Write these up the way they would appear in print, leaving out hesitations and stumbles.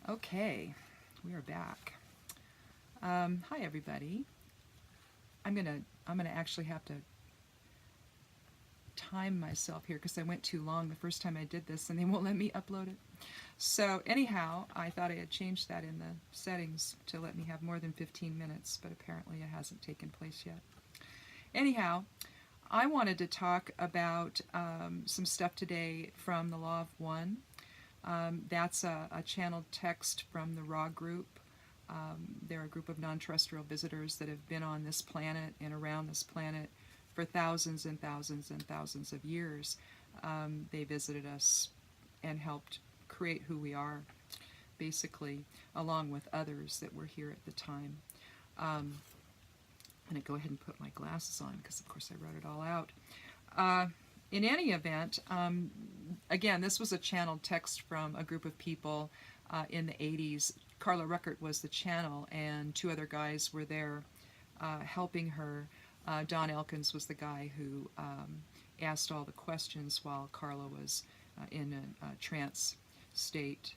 Okay, we are back. Hi everybody. I'm gonna actually have to time myself here because I went too long the first time I did this and they won't let me upload it. So anyhow, I thought I had changed that in the settings to let me have more than 15 minutes, but apparently it hasn't taken place yet. Anyhow, I wanted to talk about some stuff today from the Law of One. That's a channeled text from the Raw group. They're a group of non-terrestrial visitors that have been on this planet and around this planet for thousands and thousands and thousands of years. They visited us and helped create who we are, basically, along with others that were here at the time. I'm going to go ahead and put my glasses on because, of course, I wrote it all out. In any event, again, this was a channeled text from a group of people in the 80s. Carla Ruckert was the channel, and two other guys were there helping her. Don Elkins was the guy who asked all the questions while Carla was in a trance state.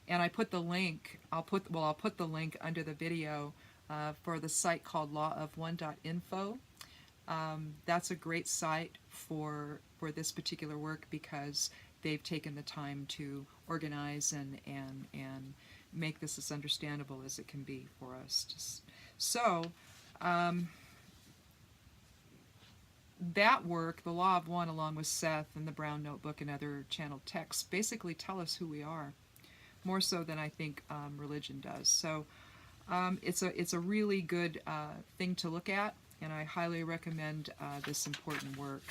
And I put the link, I'll put the link under the video for the site called lawofone.info. That's a great site for this particular work because they've taken the time to organize and make this as understandable as it can be for us. So that work, the Law of One, along with Seth and the Brown Notebook and other channeled texts, basically tell us who we are, more so than I think religion does. So it's a really good thing to look at, and I highly recommend this important work.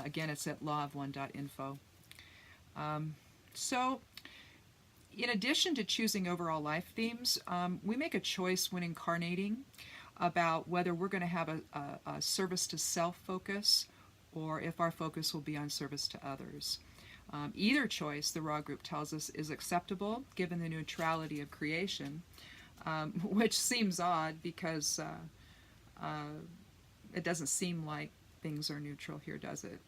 Again, it's at lawofone.info. So, in addition to choosing overall life themes, we make a choice when incarnating about whether we're going to have a service to self focus or if our focus will be on service to others. Either choice, the Raw group tells us, is acceptable given the neutrality of creation, which seems odd because it doesn't seem like things are neutral here, does it?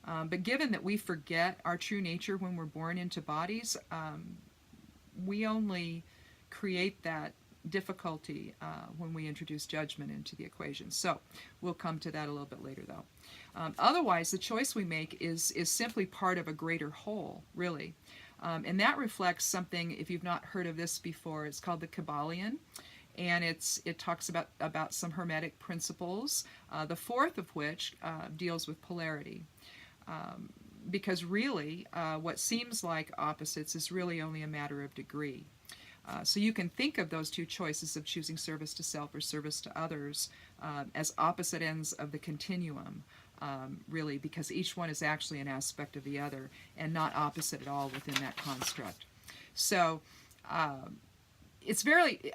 But given that we forget our true nature when we're born into bodies, we only create that difficulty when we introduce judgment into the equation. So we'll come to that a little bit later, though. Otherwise, the choice we make is simply part of a greater whole, really. And that reflects something, if you've not heard of this before, it's called the Cabal Ian. And it talks about some Hermetic principles, the fourth of which deals with polarity. Because really, what seems like opposites is really only a matter of degree. So you can think of those two choices of choosing service to self or service to others as opposite ends of the continuum, really, because each one is actually an aspect of the other and not opposite at all within that construct. So it's fairly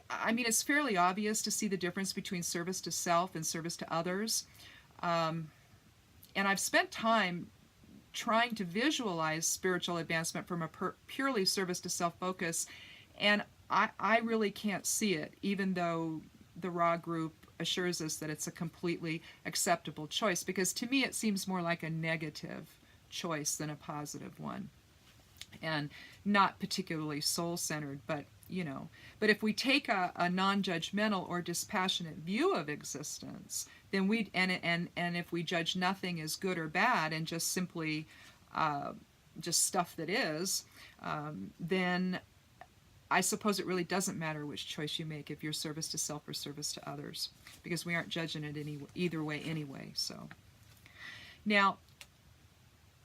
obvious to see the difference between service to self and service to others. And I've spent time trying to visualize spiritual advancement from a purely service to self focus, and I really can't see it, even though the Raw group assures us that it's a completely acceptable choice, because to me it seems more like a negative choice than a positive one, and not particularly soul-centered, but but if we take a non-judgmental or dispassionate view of existence, then and if we judge nothing as good or bad and just simply just stuff that is, then I suppose it really doesn't matter which choice you make, if you're service to self or service to others, because we aren't judging it either way anyway. So now,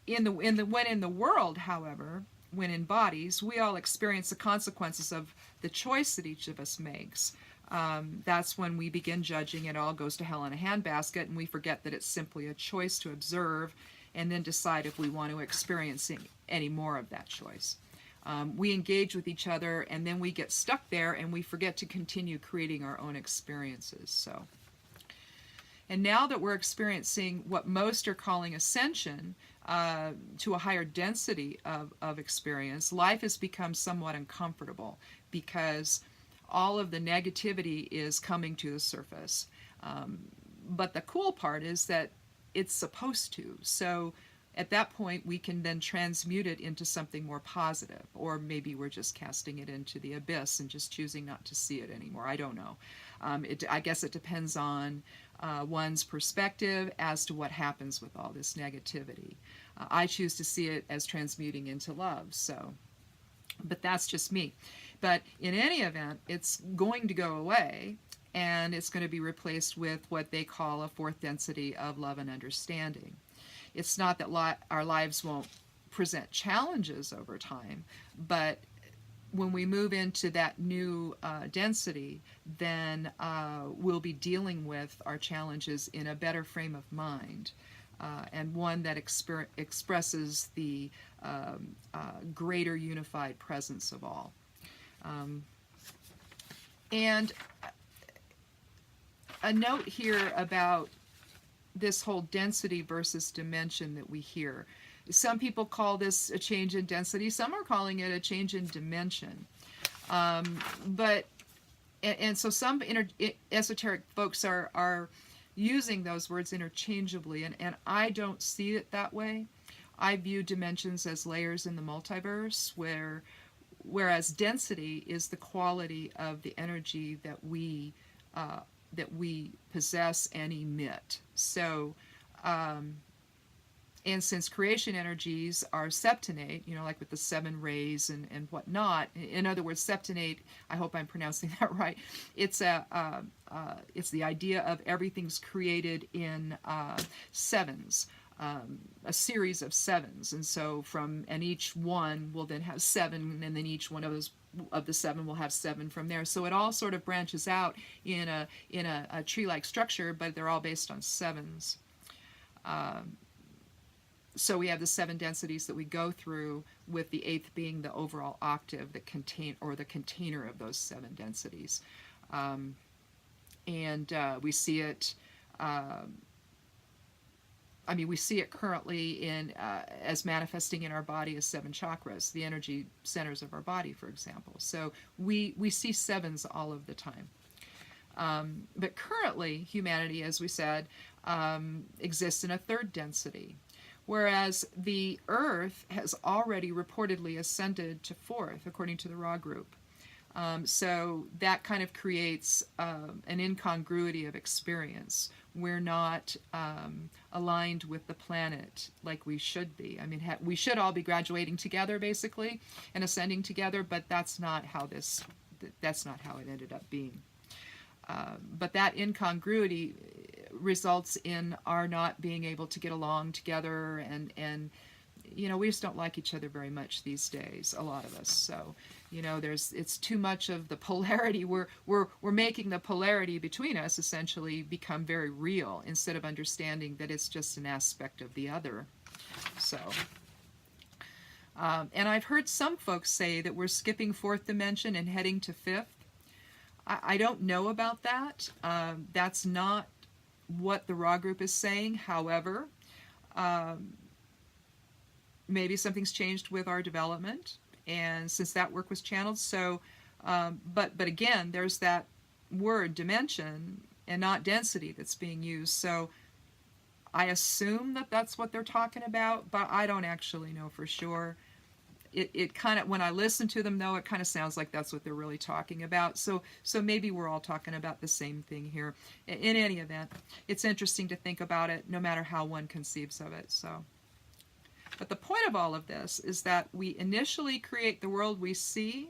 when in the world, however, when in bodies, we all experience the consequences of the choice that each of us makes. That's when we begin judging. It all goes to hell in a handbasket, and we forget that it's simply a choice to observe and then decide if we want to experience any more of that choice. We engage with each other, and then we get stuck there, and we forget to continue creating our own experiences. And now that we're experiencing what most are calling ascension, to a higher density of experience, life has become somewhat uncomfortable because all of the negativity is coming to the surface. But the cool part is that it's supposed to. So at that point we can then transmute it into something more positive, or maybe we're just casting it into the abyss and just choosing not to see it anymore. I don't know. I guess it depends on one's perspective as to what happens with all this negativity. I choose to see it as transmuting into love, so, but that's just me. But in any event, it's going to go away, and it's going to be replaced with what they call a fourth density of love and understanding. It's not that our lives won't present challenges over time, but when we move into that new density, then we'll be dealing with our challenges in a better frame of mind, and one that expresses the greater unified presence of all. And a note here about this whole density versus dimension that we hear. Some people call this a change in density. Some are calling it a change in dimension. But so some esoteric folks are using those words interchangeably, and I don't see it that way. I view dimensions as layers in the multiverse, whereas density is the quality of the energy that we possess and emit. So, and since creation energies are septonate, like with the 7 rays and whatnot, in other words, septonate, I hope I'm pronouncing that right, it's the idea of everything's created in sevens, a series of sevens, and so and each one will then have 7, and then each one of the 7 will have 7 from there. So it all sort of branches out in a tree-like structure, but they're all based on sevens. So we have the 7 densities that we go through, with the 8th being the overall octave that the container of those 7 densities. We see it. We see it currently as manifesting in our body as 7 chakras, the energy centers of our body, for example. So we see 7s all of the time. But currently, humanity, as we said, exists in a 3rd density, whereas the Earth has already reportedly ascended to 4th, according to the Raw group. So that kind of creates an incongruity of experience. We're not aligned with the planet like we should be. We should all be graduating together, basically, and ascending together, but that's not how it ended up being. But that incongruity results in our not being able to get along together, and we just don't like each other very much these days, a lot of us. So it's too much of the polarity. We're making the polarity between us essentially become very real, instead of understanding that it's just an aspect of the other. So and I've heard some folks say that we're skipping 4th dimension and heading to 5th. I don't know about that. That's not what the Raw group is saying. However, maybe something's changed with our development, and since that work was channeled. So, but again, there's that word dimension and not density that's being used. So I assume that that's what they're talking about, but I don't actually know for sure. It kind of, when I listen to them though, it kind of sounds like that's what they're really talking about. So maybe we're all talking about the same thing here. In any event, it's interesting to think about it, no matter how one conceives of it. So, but the point of all of this is that we initially create the world we see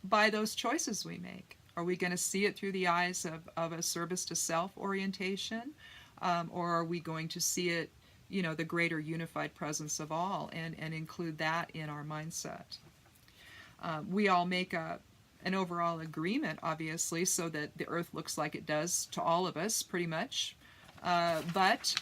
by those choices we make. Are we going to see it through the eyes of a service to self orientation, or are we going to see it, the greater unified presence of all, and include that in our mindset? We all make an overall agreement, obviously, so that the Earth looks like it does to all of us, pretty much. But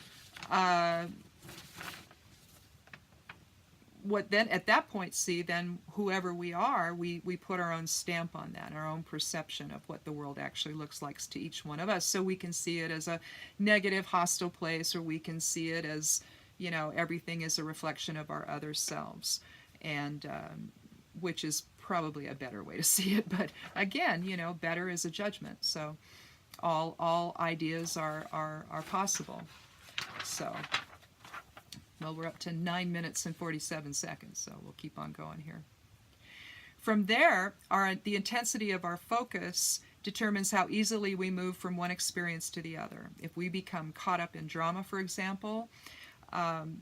what then, at that point, then whoever we are, we put our own stamp on that, our own perception of what the world actually looks like to each one of us. So we can see it as a negative, hostile place, or we can see it as, everything is a reflection of our other selves, and which is probably a better way to see it. But again, better is a judgment. So all ideas are possible. So Well, we're up to 9 minutes and 47 seconds, so we'll keep on going here. From there, the intensity of our focus determines how easily we move from one experience to the other. If we become caught up in drama, for example,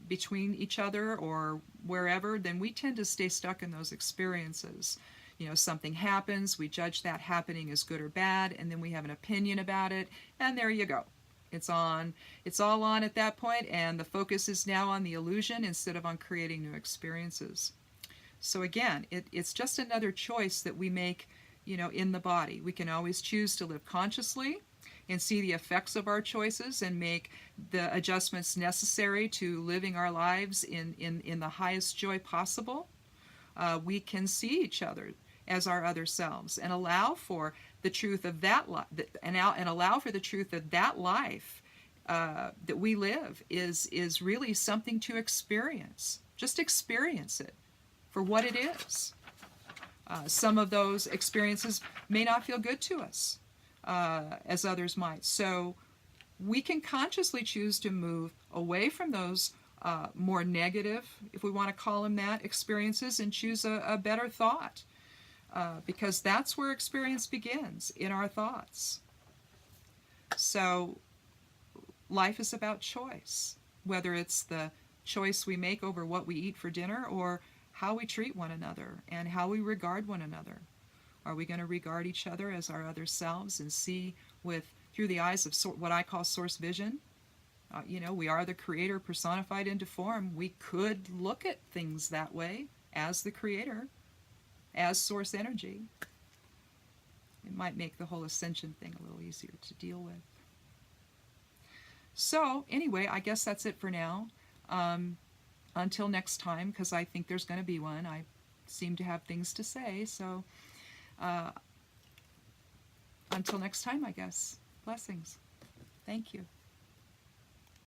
between each other or wherever, then we tend to stay stuck in those experiences. You know, something happens, we judge that happening as good or bad, and then we have an opinion about it, and there you go. It's on. It's all on at that point, and the focus is now on the illusion instead of on creating new experiences. So again, it's just another choice that we make, you know, in the body. We can always choose to live consciously and see the effects of our choices and make the adjustments necessary to living our lives in the highest joy possible. We can see each other as our other selves and allow for the truth of that and allow for the truth that that life that we live is really something to experience. Just experience it for what it is. Some of those experiences may not feel good to us as others might. So we can consciously choose to move away from those more negative, if we want to call them that, experiences and choose a better thought. Because that's where experience begins, in our thoughts. So life is about choice, whether it's the choice we make over what we eat for dinner or how we treat one another and how we regard one another. Are we going to regard each other as our other selves and see through the eyes of what I call source vision? You know, we are the creator personified into form. We could look at things that way as the creator, as source energy. It might make the whole ascension thing a little easier to deal with. So anyway, I guess that's it for now. Until next time, because I think there's going to be one. I seem to have things to say, so until next time, I guess. Blessings. Thank you.